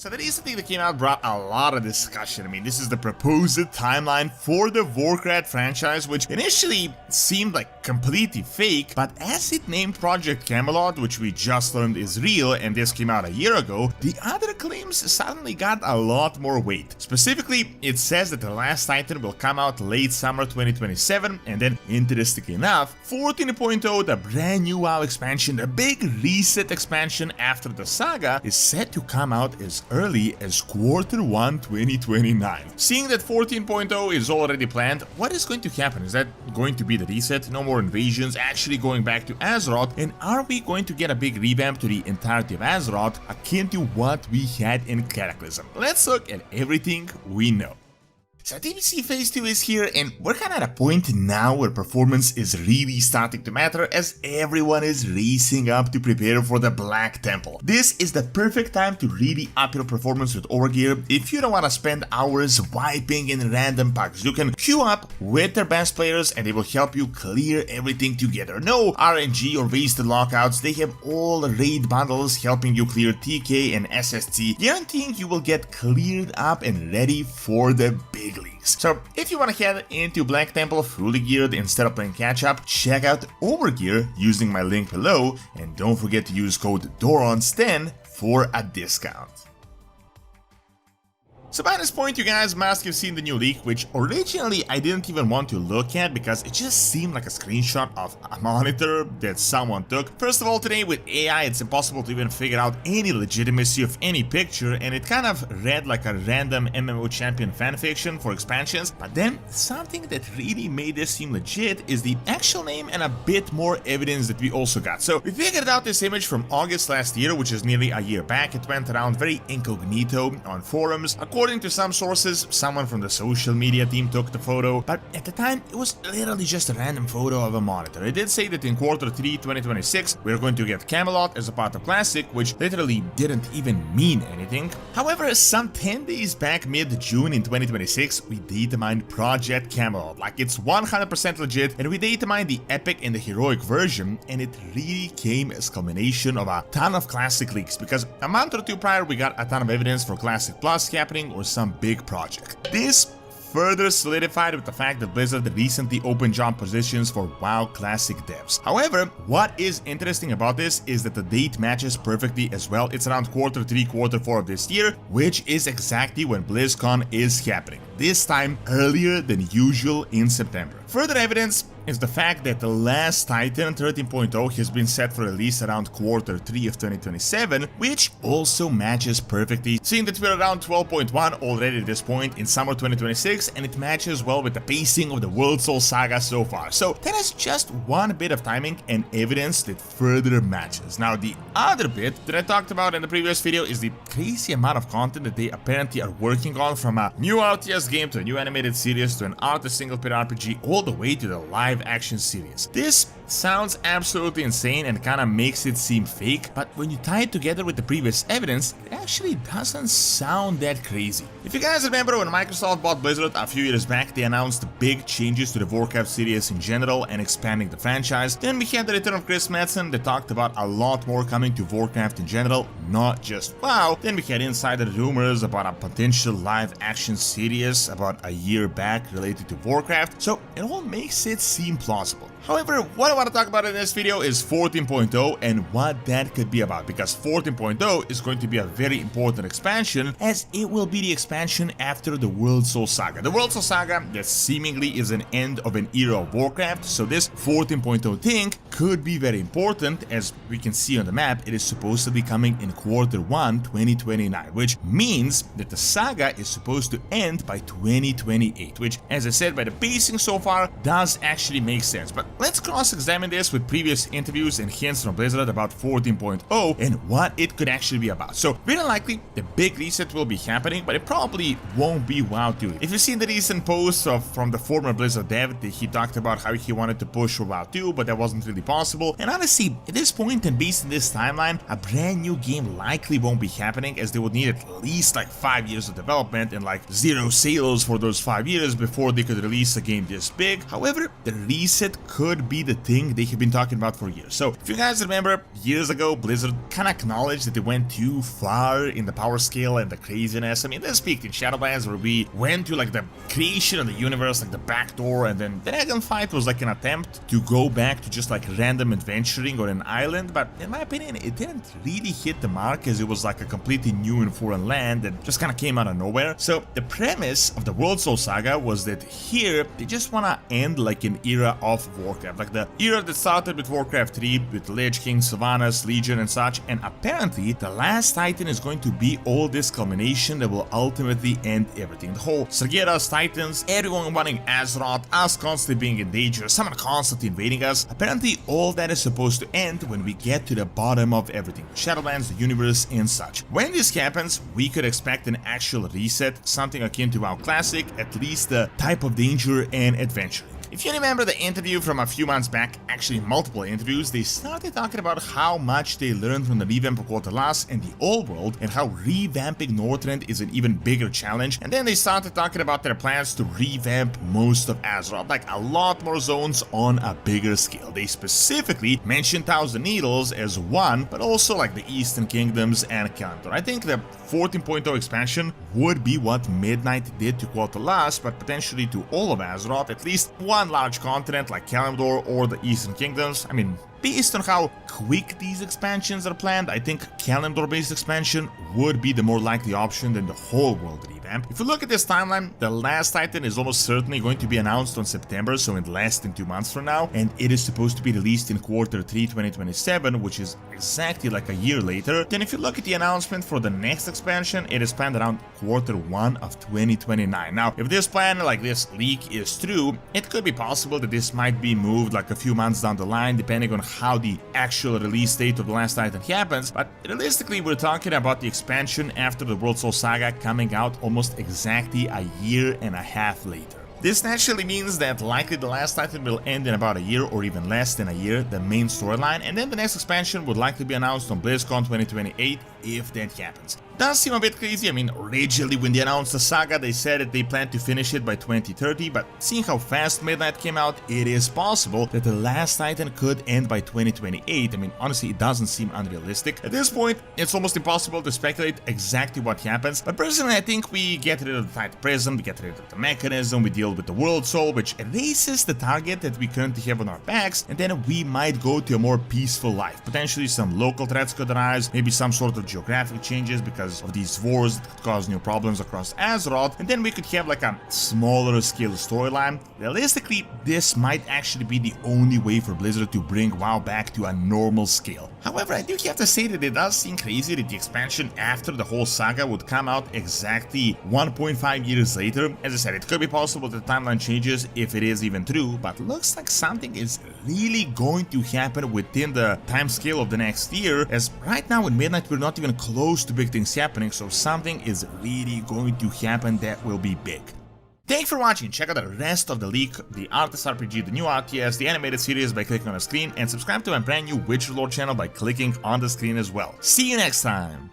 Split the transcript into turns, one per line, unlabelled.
So the recent thing that came out brought a lot of discussion. I mean, this is the proposed timeline for the Warcraft franchise, which initially seemed like completely fake, but as it named Project Camelot, which we just learned is real and this came out a year ago, the other claims suddenly got a lot more weight. Specifically, it says that the last Titan will come out late summer 2027, and then, interestingly enough, 14.0, the brand new WoW expansion, the big reset expansion after the saga, is set to come out as early as Q1 2029. Seeing that 14.0 is already planned, what is going to happen? Is that going to be the reset? No more invasions, actually going back to Azeroth? And are we going to get a big revamp to the entirety of Azeroth, akin to what we had in Cataclysm? Let's look at everything we know. So TBC Phase 2 is here, and we're kinda at a point now where performance is really starting to matter as everyone is racing up to prepare for the Black Temple. This is the perfect time to really up your performance with Overgear. If you don't wanna spend hours wiping in random pucks, you can queue up with their best players and they will help you clear everything together. No RNG or wasted lockouts, they have all raid bundles helping you clear TK and SST, guaranteeing you will get cleared up and ready for the big leagues. So if you want to head into Black Temple fully geared instead of playing catch up, check out Overgear using my link below, and don't forget to use code DORONS10 for a discount. So by this point, you guys must have seen the new leak, which originally I didn't even want to look at because it just seemed like a screenshot of a monitor that someone took. First of all, today with AI, it's impossible to even figure out any legitimacy of any picture, and it kind of read like a random MMO champion fanfiction for expansions. But then something that really made this seem legit is the actual name and a bit more evidence that we also got. So we figured out this image from August last year, which is nearly a year back. It went around very incognito on forums. According to some sources, someone from the social media team took the photo, but at the time it was literally just a random photo of a monitor. It did say that in Q3 2026 we're going to get Camelot as a part of Classic, which literally didn't even mean anything. However, some 10 days back, mid-June in 2026, we data mined Project Camelot, like it's 100% legit, and we data mined the epic and the heroic version, and it really came as culmination of a ton of Classic leaks, because a month or two prior we got a ton of evidence for Classic Plus happening or some big project. This further solidified with the fact that Blizzard recently opened job positions for WoW Classic devs. However, what is interesting about this is that the date matches perfectly as well. It's around Q3, Q4 of this year, which is exactly when BlizzCon is happening. This time earlier than usual in September. Further evidence is the fact that the last Titan 13.0 has been set for release around Q3 of 2027, which also matches perfectly, seeing that we're around 12.1 already at this point in summer 2026, and it matches well with the pacing of the World Soul Saga so far. So that is just one bit of timing and evidence that further matches. Now the other bit that I talked about in the previous video is the crazy amount of content that they apparently are working on, from a new RTS game to a new animated series to an RTS single-player RPG all the way to the live action series. This sounds absolutely insane and kinda makes it seem fake, but when you tie it together with the previous evidence, it actually doesn't sound that crazy. If you guys remember, when Microsoft bought Blizzard a few years back, they announced big changes to the Warcraft series in general and expanding the franchise. Then we had the return of Chris Metzen that talked about a lot more coming to Warcraft in general, not just WoW. Then we had insider rumors about a potential live action series about a year back related to Warcraft, so it all makes it seem plausible. However, what I want to talk about in this video is 14.0 and what that could be about, because 14.0 is going to be a very important expansion, as it will be the expansion after the World Soul Saga. The World Soul Saga that seemingly is an end of an era of Warcraft, so this 14.0 thing could be very important. As we can see on the map, it is supposed to be coming in Q1 2029, which means that the saga is supposed to end by 2028, which, as I said, by the pacing so far, does actually make sense. But let's cross-examine this with previous interviews and hints from Blizzard about 14.0 and what it could actually be about. So very likely the big reset will be happening, but it probably won't be WoW 2. If you've seen the recent posts from the former Blizzard dev, he talked about how he wanted to push for WoW 2, but that wasn't really possible. And honestly, at this point and based on this timeline, a brand new game likely won't be happening, as they would need at least like 5 years of development and like 0 sales for those 5 years before they could release a game this big. However, the reset could could be the thing they have been talking about for years. So if you guys remember, years ago Blizzard kind of acknowledged that they went too far in the power scale and the craziness. I mean, they speak in Shadowlands where we went to like the creation of the universe, like the back door, and then the dragon fight was like an attempt to go back to just like random adventuring on an island, but in my opinion it didn't really hit the mark, as it was like a completely new and foreign land that just kind of came out of nowhere. So the premise of the World Soul Saga was that here they just want to end like an era of Warcraft, like the era that started with Warcraft 3 with Lich King, Sylvanas, Legion and such, and apparently the last Titan is going to be all this culmination that will ultimately end everything. The whole Sargeras, Titans, everyone wanting Azeroth, us constantly being in danger, someone constantly invading us. Apparently all that is supposed to end when we get to the bottom of everything, Shadowlands, the universe and such. When this happens, we could expect an actual reset, something akin to WoW Classic, at least the type of danger and adventuring. If you remember the interview from a few months back, actually multiple interviews, they started talking about how much they learned from the revamp of Cataclysm and the old world, and how revamping Northrend is an even bigger challenge. And then they started talking about their plans to revamp most of Azeroth, like a lot more zones on a bigger scale. They specifically mentioned Thousand Needles as one, but also like the Eastern Kingdoms and Kalimdor. I think the 14.0 expansion would be what Midnight did to Cataclysm, but potentially to all of Azeroth, at least one large continent like Kalimdor or the Eastern Kingdoms. I mean, based on how quick these expansions are planned, I think Kalimdor-based expansion would be the more likely option than the whole world revamp. If you look at this timeline, the last Titan is almost certainly going to be announced on September, so in less than 2 months from now, and it is supposed to be released in Q3 2027, which is exactly like a year later. Then if you look at the announcement for the next expansion, it is planned around Q1 of 2029. Now, if this plan, like this leak, is true, it could be possible that this might be moved like a few months down the line, depending on how the actual release date of the last Titan happens, but realistically we're talking about the expansion after the World Soul Saga coming out almost exactly a year and a half later. This naturally means that likely the last Titan will end in about a year or even less than a year, the main storyline, and then the next expansion would likely be announced on BlizzCon 2028 if that happens. Does seem a bit crazy. I mean, originally when they announced the saga they said that they planned to finish it by 2030, but seeing how fast Midnight came out, it is possible that the last Titan could end by 2028. I mean, honestly, it doesn't seem unrealistic. At this point, it's almost impossible to speculate exactly what happens, but personally I think we get rid of the Titan Prism, we get rid of the mechanism, we deal with the World Soul, which erases the target that we currently have on our backs, and then we might go to a more peaceful life. Potentially some local threats could arise, maybe some sort of geographic changes because of these wars that could cause new problems across Azeroth, and then we could have like a smaller scale storyline. Realistically, this might actually be the only way for Blizzard to bring WoW back to a normal scale. However, I do have to say that it does seem crazy that the expansion after the whole saga would come out exactly 1.5 years later. As I said, it could be possible that the timeline changes if it is even true, but looks like something is really going to happen within the time scale of the next year, as right now in Midnight we're not even close to big things happening, so something is really going to happen that will be big. Thanks for watching. Check out the rest of the leak, the Artist RPG, the new RTS, the animated series by clicking on the screen, and subscribe to my brand new Witcher Lore channel by clicking on the screen as well. See you next time!